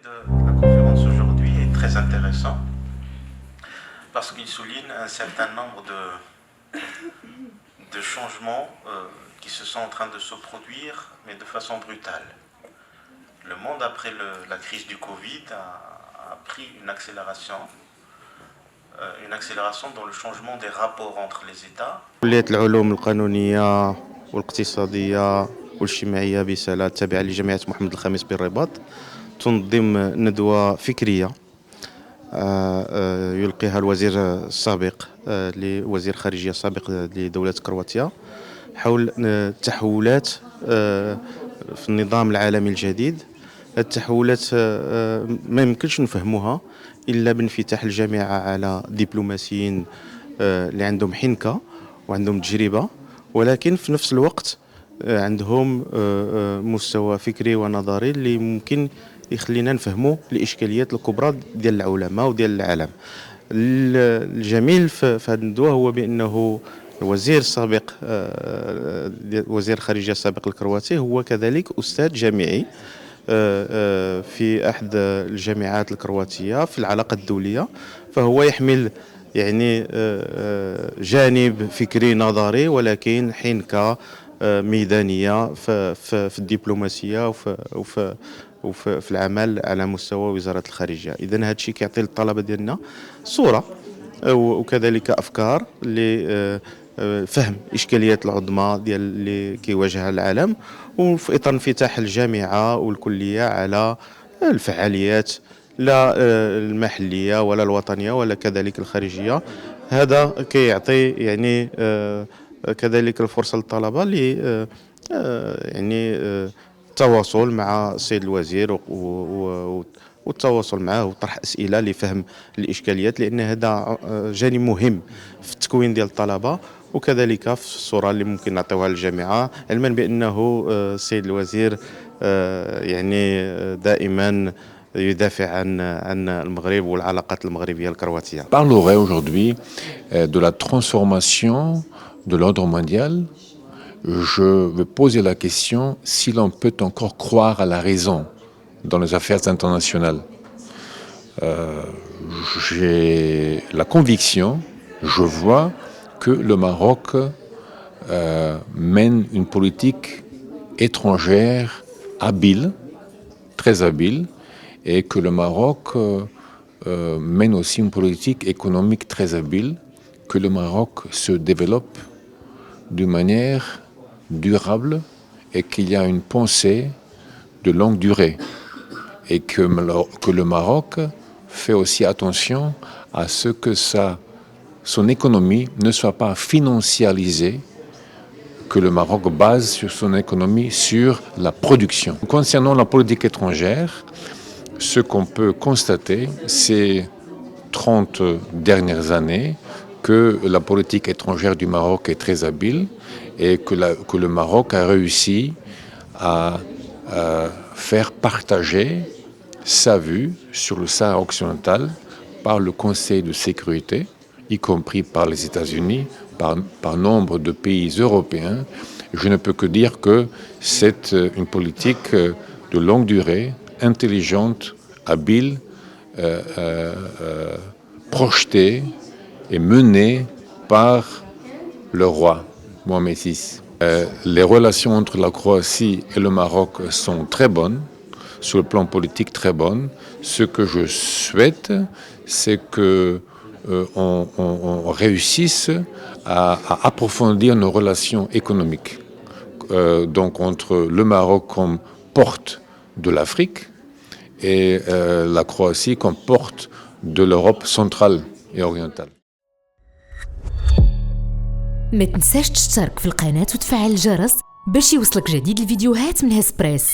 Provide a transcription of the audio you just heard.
de la conférence aujourd'hui est très intéressant parce qu'il souligne un certain nombre de changements qui se sont en train de se produire, mais de façon brutale. Le monde, après la crise du Covid, a pris une accélération dans le changement des rapports entre les États. كلية العلوم القانونية والاقتصادية والاجتماعية بسلا التابعة لجامعة محمد الخامس بالرباط تنظم ندوة فكرية يلقيها الوزير السابق وزير خارجية السابق لدولة كرواتيا حول التحولات في النظام العالمي الجديد. التحولات ما يمكنش نفهموها إلا بانفتاح الجامعة على دبلوماسيين اللي عندهم حنكة وعندهم تجربة، ولكن في نفس الوقت عندهم مستوى فكري ونظري اللي ممكن يخلينا نفهموا الإشكاليات الكبرى ديال العلماء وديال العالم. الجميل في هذه الندوة هو بأنه الوزير السابق وزير الخارجية السابق الكرواتي هو كذلك أستاذ جامعي في أحد الجامعات الكرواتية في العلاقة الدولية، فهو يحمل يعني جانب فكري نظري ولكن حنكة ميدانية في الدبلوماسية وفي العمل على مستوى وزارة الخارجية. إذن هذا الشيء كيعطي للطلبة ديالنا صورة وكذلك أفكار لفهم إشكاليات العظمى ديال اللي كيواجهها العالم، وفي إطار انفتاح الجامعة والكلية على الفعاليات لا المحلية ولا الوطنية ولا كذلك الخارجية. هذا كيعطي يعني كذلك الفرصة للطلبة ل يعني التواصل مع السيد الوزير والتواصل معه وطرح أسئلة لفهم الإشكاليات، لأن هذا جانب مهم في التكوين ديال الطلبة وكذلك في الصورة اللي ممكن نعطيوها للجامعة، علما بأنه السيد الوزير يعني دائما يدافع عن المغرب والعلاقات المغربية الكرواتية. Parlerai aujourd'hui de la transformation de l'ordre mondial. Je vais poser la question si l'on peut encore croire à la raison dans les affaires internationales. J'ai la conviction, je vois que le Maroc mène une politique étrangère habile, très habile, et que le Maroc mène aussi une politique économique très habile, que le Maroc se développe d'une manière durable et qu'il y a une pensée de longue durée et que le Maroc fait aussi attention à ce que son économie ne soit pas financiarisée, que le Maroc base sur son économie sur la production. Concernant la politique étrangère, ce qu'on peut constater ces 30 dernières années, que la politique étrangère du Maroc est très habile et que le Maroc a réussi à faire partager sa vue sur le Sahara occidental par le Conseil de sécurité, y compris par les États-Unis, par nombre de pays européens. Je ne peux que dire que c'est une politique de longue durée, intelligente, habile, projetée et menée par le roi Mohamed VI. Les relations entre la Croatie et le Maroc sont très bonnes, sur le plan politique très bonnes. Ce que je souhaite, c'est que on réussisse à approfondir nos relations économiques. Donc entre le Maroc comme porte de l'Afrique et la Croatie comme porte de l'Europe centrale et orientale. ما تنساش تشترك في القناة وتفعل الجرس باش يوصلك جديد الفيديوهات من هسبريس.